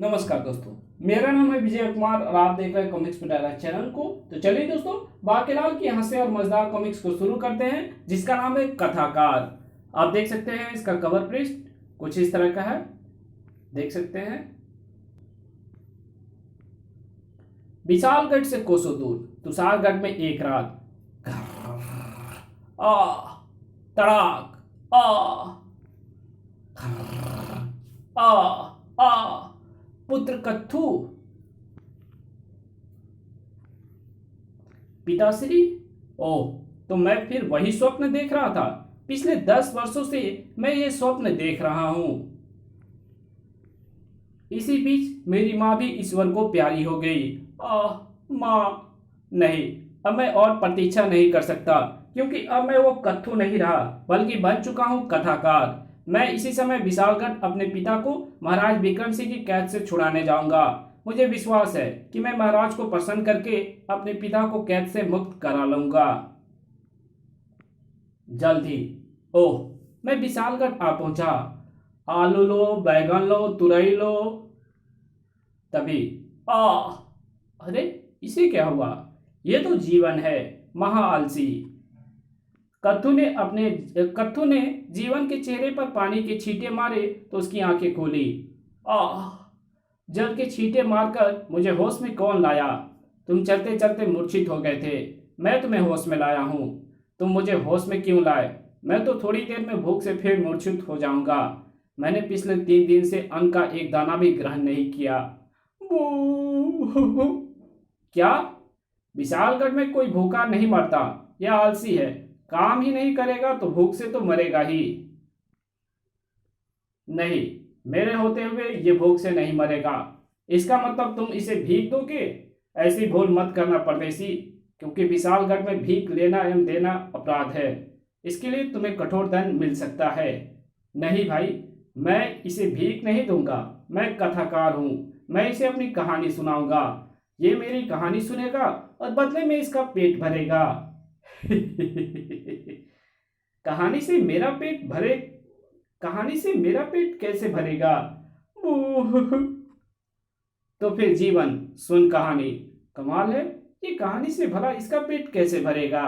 नमस्कार दोस्तों, मेरा नाम है विजय कुमार और आप देख रहे हैं कॉमिक्स पिटारा चैनल को। तो चलिए दोस्तों, बाकीलाल की हंसे और मजेदार कॉमिक्स को शुरू करते हैं, जिसका नाम है कथाकार। आप देख सकते हैं इसका कवर पृष्ठ कुछ इस तरह का है, देख सकते हैं। विशालगढ़ से कोसों दूर तुषारगढ़ में एक रात, आ तड़ाक, आ आ पुत्र कत्थु। पिताश्री, ओह, तो मैं फिर वही स्वप्न देख रहा था। पिछले 10 वर्षों से मैं ये स्वप्न देख रहा हूं। इसी बीच मेरी माँ भी ईश्वर को प्यारी हो गई। माँ, नहीं, अब मैं और प्रतीक्षा नहीं कर सकता, क्योंकि अब मैं वो कत्थु नहीं रहा, बल्कि बन चुका हूँ कथाकार। मैं इसी समय विशालगढ़ अपने पिता को महाराज विक्रम सिंह की कैद से छुड़ाने जाऊंगा। मुझे विश्वास है कि मैं महाराज को प्रसन्न करके अपने पिता को कैद से मुक्त करा लूंगा जल्द ही। ओह, मैं विशालगढ़ आ पहुंचा। आलू लो, बैगन लो, तुरई लो। तभी आ अरे, इसे क्या हुआ? ये तो जीवन है, महा आलसी। कत्थु ने जीवन के चेहरे पर पानी के छींटे मारे तो उसकी आंखें खोली। आह, जल के छींटे मारकर मुझे होश में कौन लाया? तुम चलते चलते मूर्छित हो गए थे, मैं तुम्हें होश में लाया हूं। तुम मुझे होश में क्यों लाए? मैं तो थोड़ी देर में भूख से फिर मूर्छित हो जाऊंगा। मैंने पिछले 3 दिन से अन्न का एक दाना भी ग्रहण नहीं किया। बू क्या? विशालगढ़ में कोई भूखा नहीं मरता, यह आलसी है। काम ही नहीं करेगा तो भूख से तो मरेगा ही। नहीं, मेरे होते हुए ये भूख से नहीं मरेगा। इसका मतलब तुम इसे भीख दोगे? ऐसी भूल मत करना परदेसी, क्योंकि विशालगढ़ में भीख लेना एवं देना अपराध है। इसके लिए तुम्हें कठोर दंड मिल सकता है। नहीं भाई, मैं इसे भीख नहीं दूंगा। मैं कथाकार हूं, मैं इसे अपनी कहानी सुनाऊंगा। ये मेरी कहानी सुनेगा और बदले में इसका पेट भरेगा। कहानी से मेरा पेट भरे कहानी से मेरा पेट कैसे भरेगा? तो फिर जीवन सुन कहानी। कमाल है, ये कहानी से भला इसका पेट कैसे भरेगा?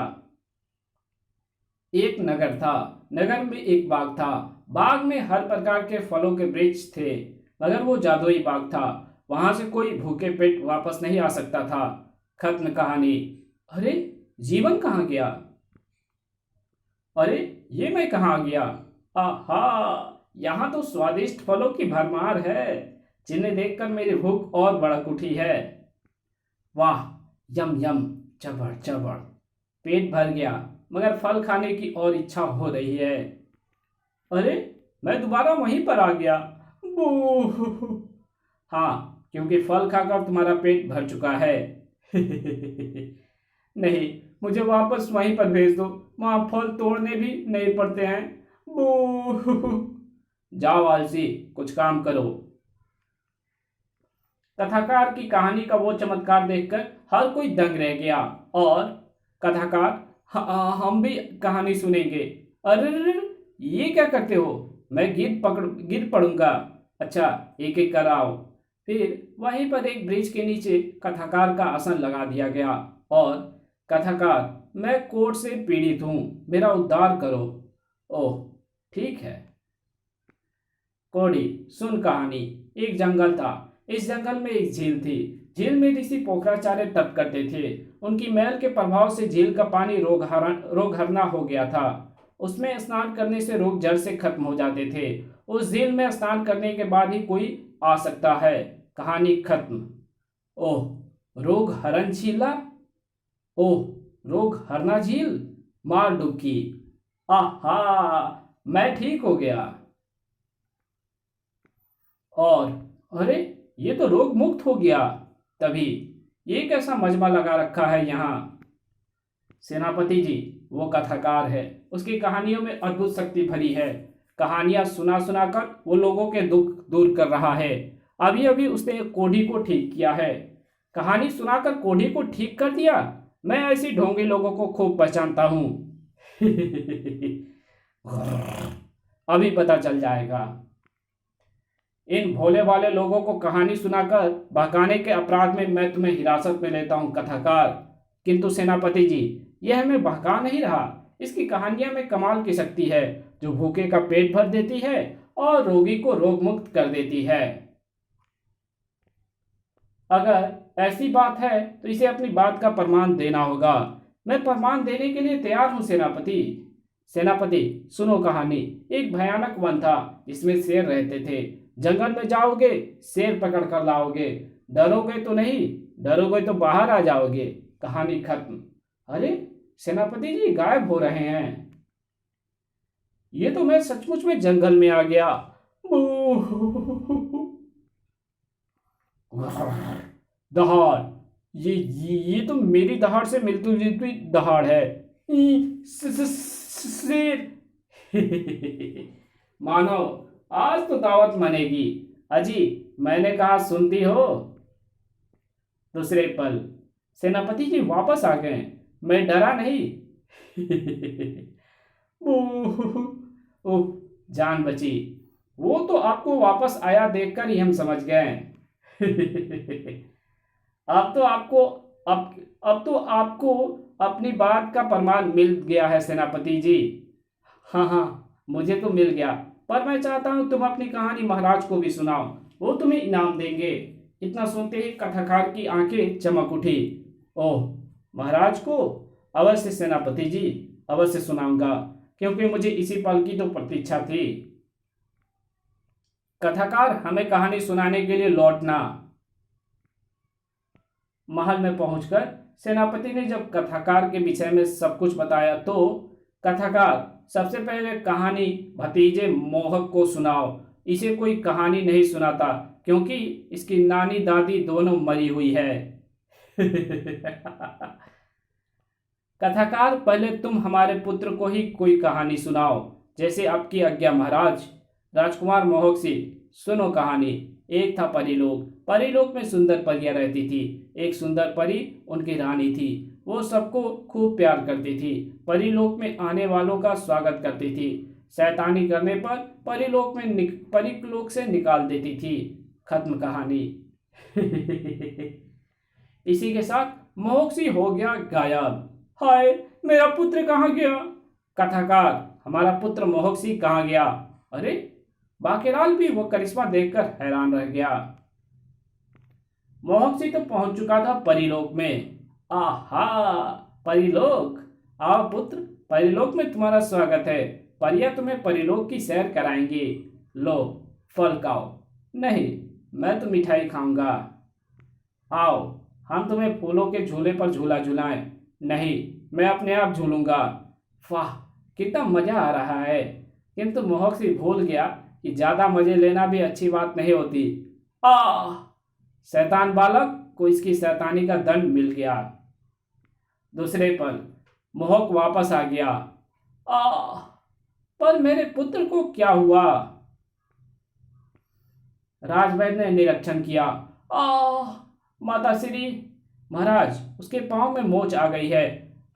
एक नगर था। नगर में एक बाग था। बाग में हर प्रकार के फलों के वृक्ष थे, मगर वो जादुई बाग था। वहां से कोई भूखे पेट वापस नहीं आ सकता था। खत्म कहानी। अरे, जीवन कहाँ गया? अरे, ये मैं कहाँ गया? आहा, यहाँ तो स्वादिष्ट फलों की भरमार है, जिन्हें देखकर मेरी भूख और बढ़ उठी है। वाह, यम यम, चबड़ चबड़। पेट भर गया, मगर फल खाने की और इच्छा हो रही है। अरे, मैं दोबारा वहीं पर आ गया। बू हाँ, क्योंकि फल खाकर तुम्हारा पेट भर चुका है। नहीं, मुझे वापस वहीं पर भेज दो, वहां फल तोड़ने भी नहीं पड़ते हैं। बू जाओ आलसी, कुछ काम करो। कथाकार की कहानी का वो चमत्कार देखकर हर कोई दंग रह गया। और कथाकार, हम भी कहानी सुनेंगे। अरे, ये क्या करते हो? मैं गिर पड़ूंगा। अच्छा, एक एक कर आओ। फिर वहीं पर एक ब्रिज के नीचे कथाकार का आसन लगा दिया गया। और कथाकार, मैं कोढ़ से पीड़ित हूं, मेरा उद्धार करो। ओह, ठीक है। कोढ़ी, सुन कहानी। एक जंगल था। इस जंगल में एक झील थी। झील में ऋषि पोखराचार्य तप करते थे। उनकी मैल के प्रभाव से झील का पानी रोगहरणा हो गया था। उसमें स्नान करने से रोग जड़ से खत्म हो जाते थे। उस झील में स्नान करने के बाद ही कोई आ सकता है। कहानी खत्म। ओह, रोग हरण झीला। ओह, रोग हरना झील। मार डुबकी। आहा, मैं ठीक हो गया। और अरे, ये तो रोग मुक्त हो गया। तभी ये कैसा मजमा लगा रखा है यहाँ? सेनापति जी, वो कथाकार है। उसकी कहानियों में अद्भुत शक्ति भरी है। कहानियां सुना सुना कर वो लोगों के दुख दूर कर रहा है। अभी अभी उसने एक कोढ़ी को ठीक किया है। कहानी सुनाकर कोढ़ी को ठीक कर दिया। मैं ऐसी ढोंगी लोगों को खूब पहचानता हूं। अभी पता चल जाएगा। इन भोले वाले लोगों को कहानी सुनाकर बहकाने के अपराध में मैं तुम्हें हिरासत में लेता हूँ कथाकार। किंतु सेनापति जी, यह हमें बहका नहीं रहा। इसकी कहानियां में कमाल की शक्ति है, जो भूखे का पेट भर देती है और रोगी को रोग मुक्त कर देती है। अगर ऐसी बात है तो इसे अपनी बात का प्रमाण देना होगा। मैं प्रमाण देने के लिए तैयार हूं सेनापति। सेनापति, सुनो कहानी। एक भयानक वन था जिसमें शेर रहते थे। जंगल में जाओगे, शेर पकड़ कर लाओगे। डरोगे तो नहीं, डरोगे तो बाहर आ जाओगे। कहानी खत्म। अरे सेनापति जी गायब हो रहे हैं। ये तो मैं सचमुच में जंगल में आ गया। दहाड़। ये तो मेरी दहाड़ से मिलती जुलती दहाड़ है। शेर। मानो आज तो दावत मनेगी। अजी, मैंने कहा सुनती हो। दूसरे पल सेनापति जी वापस आ गए। मैं डरा नहीं। ओह, जान बची। वो तो आपको वापस आया देखकर ही हम समझ गए। अब तो आपको अपनी बात का प्रमाण मिल गया है सेनापति जी। हाँ हाँ, मुझे तो मिल गया, पर मैं चाहता हूँ तुम अपनी कहानी महाराज को भी सुनाओ। वो तुम्हें इनाम देंगे। इतना सुनते ही कथाकार की आंखें चमक उठी। ओह, महाराज को? अवश्य सेनापति जी, अवश्य सुनाऊंगा, क्योंकि मुझे इसी पल की तो प्रतीक्षा थी। कथाकार, हमें कहानी सुनाने के लिए लौटना। महल में पहुंचकर सेनापति ने जब कथाकार के विषय में सब कुछ बताया तो कथाकार, सबसे पहले कहानी भतीजे मोहक को सुनाओ। इसे कोई कहानी नहीं सुनाता, क्योंकि इसकी नानी दादी दोनों मरी हुई है। कथाकार, पहले तुम हमारे पुत्र को ही कोई कहानी सुनाओ, जैसे आपकी आज्ञा महाराज। राजकुमार मोहक सिंह, सुनो कहानी। एक था परीलोक। परीलोक में सुंदर परियां रहती थी। एक सुंदर परी उनकी रानी थी। वो सबको खूब प्यार करती थी। परीलोक में आने वालों का स्वागत करती थी। शैतानी करने पर परीलोक से निकाल देती थी। खत्म कहानी। इसी के साथ मोहक सिंह हो गया गायब। हाय, मेरा पुत्र कहाँ गया? कथाकार, हमारा पुत्र मोहक सिंह कहाँ गया? अरे, बाकेलाल भी वो करिश्मा देखकर हैरान रह गया। मोहक सिंह तो पहुंच चुका था परीलोक में। आहा, परीलोक। आओ पुत्र, परीलोक में तुम्हारा स्वागत है। परियां तुम्हें परीलोक की सैर कराएंगी। लो, फल खाओ। नहीं, मैं तो मिठाई खाऊंगा। आओ, हम तुम्हें फूलों के झूले पर झूला झुलाएं। नहीं, मैं अपने आप झूलूंगा। वाह, कितना मजा आ रहा है। किंतु मोहक सिंह भूल गया कि ज्यादा मजे लेना भी अच्छी बात नहीं होती। शैतान बालक को इसकी शैतानी का दंड मिल गया। दूसरे पल मोहक वापस आ गया। पर मेरे पुत्र को क्या हुआ? राजवैद्य ने निरीक्षण किया। माताश्री, महाराज, उसके पांव में मोच आ गई है।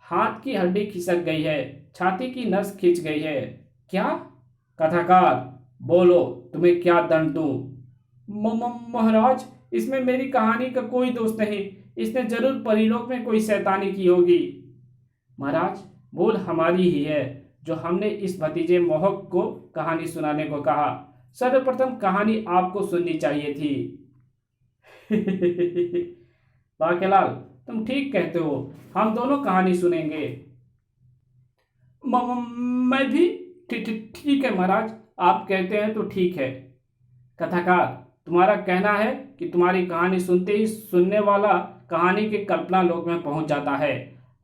हाथ की हड्डी खिसक गई है। छाती की नस खिंच गई है। क्या? कथाकार, बोलो, तुम्हें क्या दंड दूं? महाराज, इसमें मेरी कहानी का कोई दोष नहीं। इसने जरूर परीलोक में कोई शैतानी की होगी। महाराज, भूल हमारी ही है जो हमने इस भतीजे मोहक को कहानी सुनाने को कहा। सर्वप्रथम कहानी आपको सुननी चाहिए थी। बाकेलाल, तुम ठीक कहते हो। हम दोनों कहानी सुनेंगे। मैं भी? ठीक है महाराज, आप कहते हैं तो ठीक है। कथाकार, तुम्हारा कहना है कि तुम्हारी कहानी सुनते ही सुनने वाला कहानी के कल्पना लोक में पहुंच जाता है।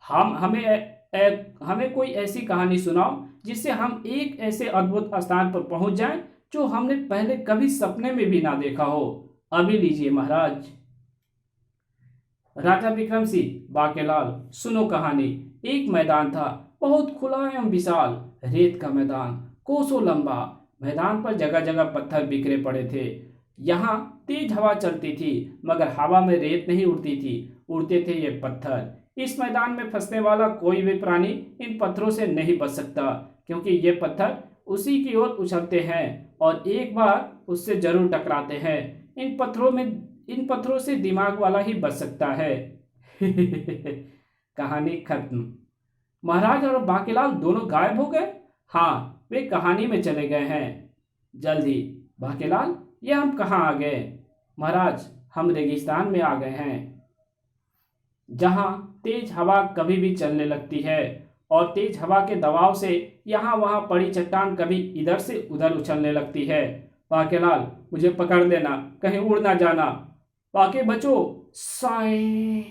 हमें कोई ऐसी कहानी सुनाओ जिससे हम एक ऐसे अद्भुत स्थान पर पहुंच जाएं जो हमने पहले कभी सपने में भी ना देखा हो। अभी लीजिए महाराज। राजा विक्रम सिंह, बाकेलाल, सुनो कहानी। एक मैदान था, बहुत खुला एवं विशाल, रेत का मैदान, कोसों लंबा। मैदान पर जगह जगह पत्थर बिखरे पड़े थे। यहाँ तेज हवा चलती थी, मगर हवा में रेत नहीं उड़ती थी, उड़ते थे ये पत्थर। इस मैदान में फंसने वाला कोई भी प्राणी इन पत्थरों से नहीं बच सकता, क्योंकि ये पत्थर उसी की ओर उछलते हैं और एक बार उससे जरूर टकराते हैं। इन पत्थरों से दिमाग वाला ही बच सकता है। कहानी खत्म। महाराज और बाकीलाल दोनों गायब हो गए। हाँ, वे कहानी में चले गए हैं। जल्दी बाकीलाल, ये हम कहाँ आ गए? महाराज, हम रेगिस्तान में आ गए हैं, जहाँ तेज हवा कभी भी चलने लगती है और तेज हवा के दबाव से यहाँ वहाँ पड़ी चट्टान कभी इधर से उधर उछलने लगती है। बाकीलाल, मुझे पकड़ लेना, कहीं उड़ ना जाना। बाकी बचो। साई।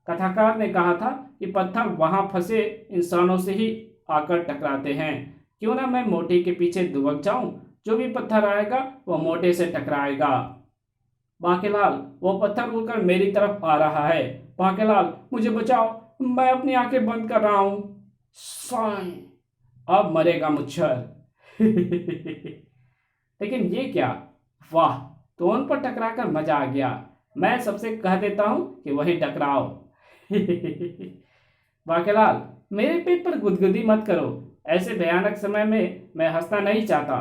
कथाकार ने कहा था कि पत्थर वहां फंसे इंसानों से ही आकर टकराते हैं। क्यों ना मैं मोटे के पीछे दुबक जाऊं, जो भी पत्थर आएगा वो मोटे से टकराएगा। बाकीलाल, वो पत्थर उड़कर मेरी तरफ आ रहा है। बाकीलाल, मुझे बचाओ, मैं अपनी आंखें बंद कर रहा हूं। साई। अब मरेगा मुच्छर। लेकिन ये क्या? वाह, तो उन पर टकराकर मजा आ गया। मैं सबसे कह देता हूं कि वही टकराओ। बाकीलाल, मेरे पेट पर गुदगुदी मत करो। ऐसे भयानक समय में मैं हंसना नहीं चाहता।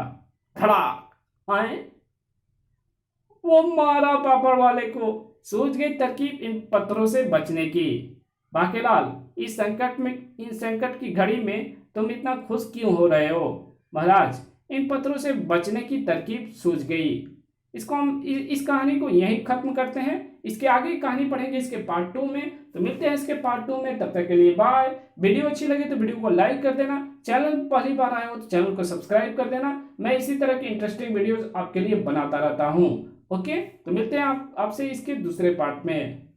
धड़ाक। आए, वो मारा पापड़ वाले को। सूझ गई तरकीब इन पत्थरों से बचने की। बाकीलाल, इन संकट की घड़ी में तुम इतना खुश क्यों हो रहे हो? महाराज, इन पत्थरों से बचने की तरकीब सूझ गई। इसको हम इस कहानी को यहीं खत्म करते हैं। इसके आगे की कहानी पढ़ेंगे इसके पार्ट 2 में। तो मिलते हैं इसके पार्ट 2 में। तब तक के लिए बाय। वीडियो अच्छी लगे तो वीडियो को लाइक कर देना। चैनल पहली बार आए हो तो चैनल को सब्सक्राइब कर देना। मैं इसी तरह की इंटरेस्टिंग वीडियोस आपके लिए बनाता रहता हूँ। ओके, तो मिलते हैं आपसे इसके दूसरे पार्ट में।